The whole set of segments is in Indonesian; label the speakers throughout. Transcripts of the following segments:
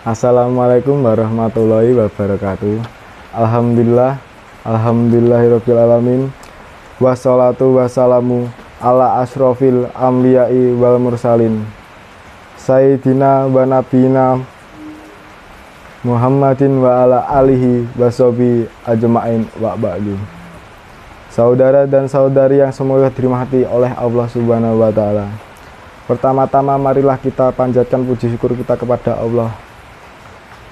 Speaker 1: Assalamualaikum warahmatullahi wabarakatuh. Alhamdulillahirabbil alamin. Wassalatu wassalamu ala asrofil ambiyai wal mursalin. Sayyidina wa nabiyina Muhammadin wa ala alihi washabi ajmain wa ba'du. Saudara dan saudari yang semoga dirahmati oleh Allah Subhanahu wa taala. Pertama-tama marilah kita panjatkan puji syukur kita kepada Allah,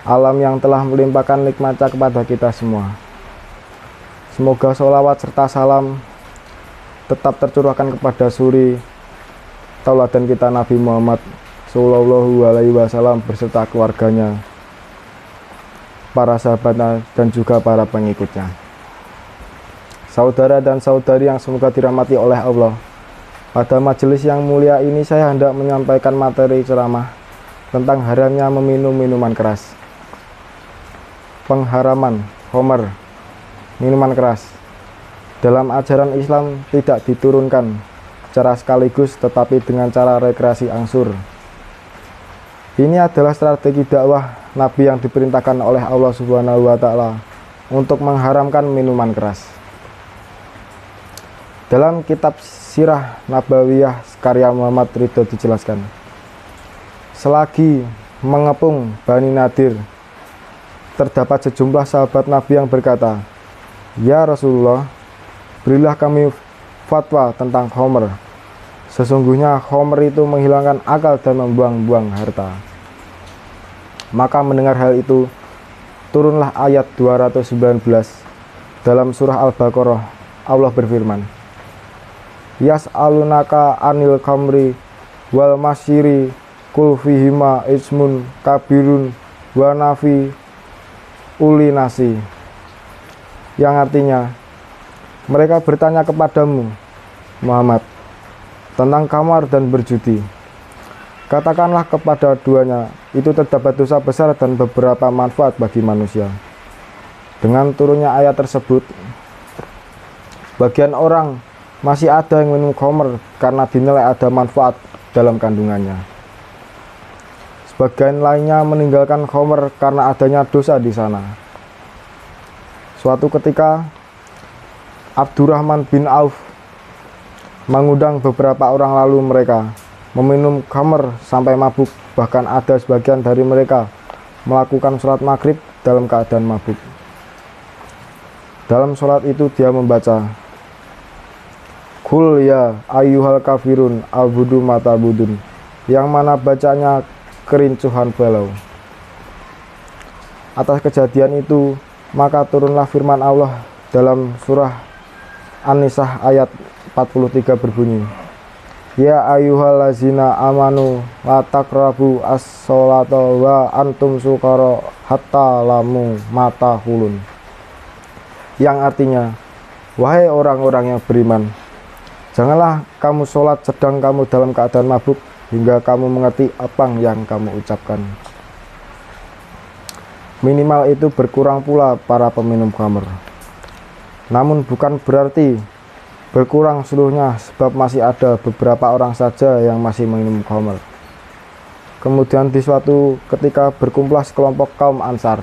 Speaker 1: alam yang telah melimpahkan nikmatnya kepada kita semua. Semoga sholawat serta salam tetap tercurahkan kepada suri tauladan kita Nabi Muhammad Sallallahu Alaihi Wasallam beserta keluarganya, para sahabatnya, dan juga para pengikutnya. Saudara dan saudari yang semoga dirahmati oleh Allah, pada majelis yang mulia ini saya hendak menyampaikan materi ceramah tentang haramnya meminum minuman keras. Pengharaman khamr, minuman keras, dalam ajaran Islam tidak diturunkan secara sekaligus tetapi dengan cara rekreasi angsur. Ini adalah strategi dakwah Nabi yang diperintahkan oleh Allah Subhanahu wa taala untuk mengharamkan minuman keras. Dalam kitab Sirah Nabawiyah karya Muhammad Ridho dijelaskan, selagi mengepung Bani Nadir, terdapat sejumlah sahabat Nabi yang berkata, "Ya Rasulullah, berilah kami fatwa tentang khamr. Sesungguhnya khamr itu menghilangkan akal dan membuang-buang harta." Maka mendengar hal itu, turunlah ayat 219 dalam surah Al-Baqarah. Allah berfirman, "Yas'alunaka anil khamri wal masyiri kul fihima ismun kabirun wa nafi ulinasi," yang artinya, mereka bertanya kepadamu Muhammad tentang khamar dan berjudi. Katakanlah kepada duanya, itu terdapat dosa besar dan beberapa manfaat bagi manusia. Dengan turunnya ayat tersebut, bagian orang masih ada yang minum khamr karena dinilai ada manfaat dalam kandungannya. Sebagian lainnya meninggalkan khamr karena adanya dosa di sana. Suatu ketika, Abdurrahman bin Auf mengundang beberapa orang, lalu mereka meminum khamr sampai mabuk. Bahkan ada sebagian dari mereka melakukan sholat maghrib dalam keadaan mabuk. Dalam sholat itu dia membaca, "Qul ya ayyuhal kafirun a'budu ma ta'budun," yang mana bacanya kerincuhan balau. Atas kejadian itu, maka turunlah firman Allah dalam surah An-Nisa ayat 43 berbunyi, "Ya ayyuhallazina amanu la taqrabu as-sholata wa antum sukara hatta lamu mata hulun," yang artinya, wahai orang-orang yang beriman, janganlah kamu sholat sedang kamu dalam keadaan mabuk hingga kamu mengerti apa yang kamu ucapkan. Minimal itu berkurang pula para peminum khamr. Namun bukan berarti berkurang seluruhnya, sebab masih ada beberapa orang saja yang masih minum khamr. Kemudian di suatu ketika berkumpullah sekelompok kaum Ansar.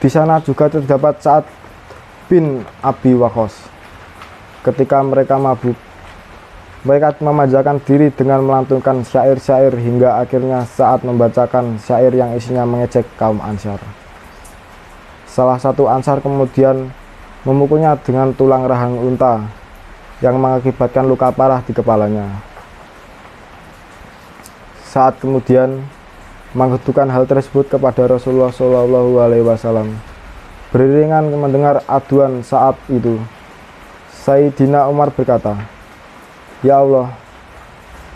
Speaker 1: Di sana juga terdapat Sa'ad bin Abi Waqqas. Ketika mereka mabuk, mereka memanjakan diri dengan melantunkan syair-syair hingga akhirnya Sa'ad membacakan syair yang isinya mengejek kaum Ansar. Salah satu Ansar kemudian memukulnya dengan tulang rahang unta yang mengakibatkan luka parah di kepalanya. Saat kemudian mengadukan hal tersebut kepada Rasulullah Shallallahu Alaihi Wasallam. Beriringan mendengar aduan saat itu, Sayyidina Umar berkata, "Ya Allah,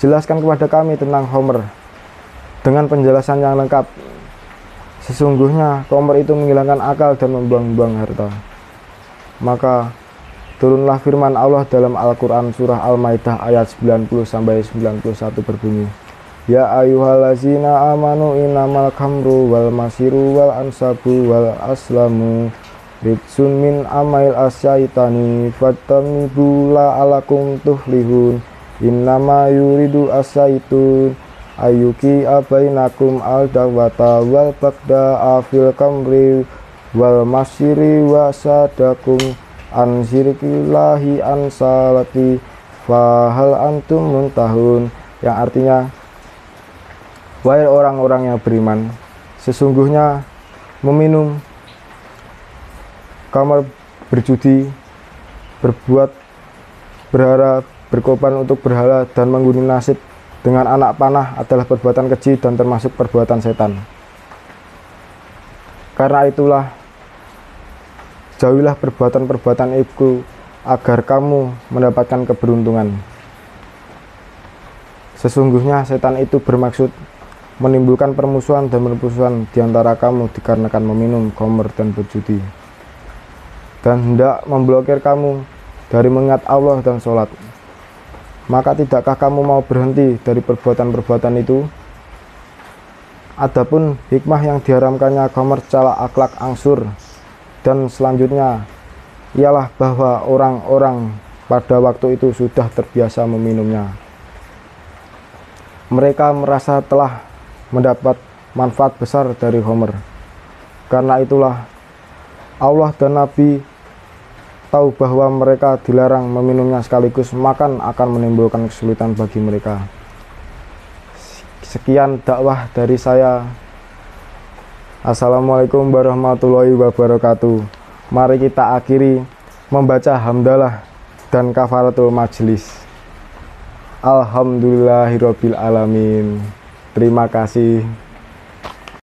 Speaker 1: jelaskan kepada kami tentang khamr dengan penjelasan yang lengkap. Sesungguhnya khamr itu menghilangkan akal dan membuang-buang harta." Maka turunlah firman Allah dalam Al-Quran surah Al-Maidah ayat 90-91 berbunyi, "Ya ayyuhallazina amanu innamal khamru wal masiru wal ansabu wal aslamu ritsun min amail asyaitani fattanibu la'alakum tuflihun innama yuridu asyaitun ayyuki abainakum al-dawata wal bagda afil kamri wal masyiri wasadakum an syirikillahi an salati fahal antum muntahun, yang artinya, wahai orang-orang yang beriman, sesungguhnya meminum, kamar, berjudi, berbuat berhara, berkorban untuk berhala, dan mengguni nasib dengan anak panah adalah perbuatan keji dan termasuk perbuatan setan. Karena itulah, jauhilah perbuatan-perbuatan itu agar kamu mendapatkan keberuntungan. Sesungguhnya setan itu bermaksud menimbulkan permusuhan dan permusuhan di antara kamu dikarenakan meminum khamr dan berjudi, dan hendak memblokir kamu dari mengingat Allah dan sholat. Maka tidakkah kamu mau berhenti dari perbuatan-perbuatan itu? Adapun hikmah yang diharamkannya khamr secara akhlak angsur dan selanjutnya ialah bahwa orang-orang pada waktu itu sudah terbiasa meminumnya. Mereka merasa telah mendapat manfaat besar dari khamr. Karena itulah Allah dan Nabi tahu bahwa mereka dilarang meminumnya sekaligus makan akan menimbulkan kesulitan bagi mereka. Sekian dakwah dari saya. Assalamualaikum warahmatullahi wabarakatuh. Mari kita akhiri membaca hamdalah dan kafaratul majlis. Alhamdulillahirabbil alamin. Terima kasih.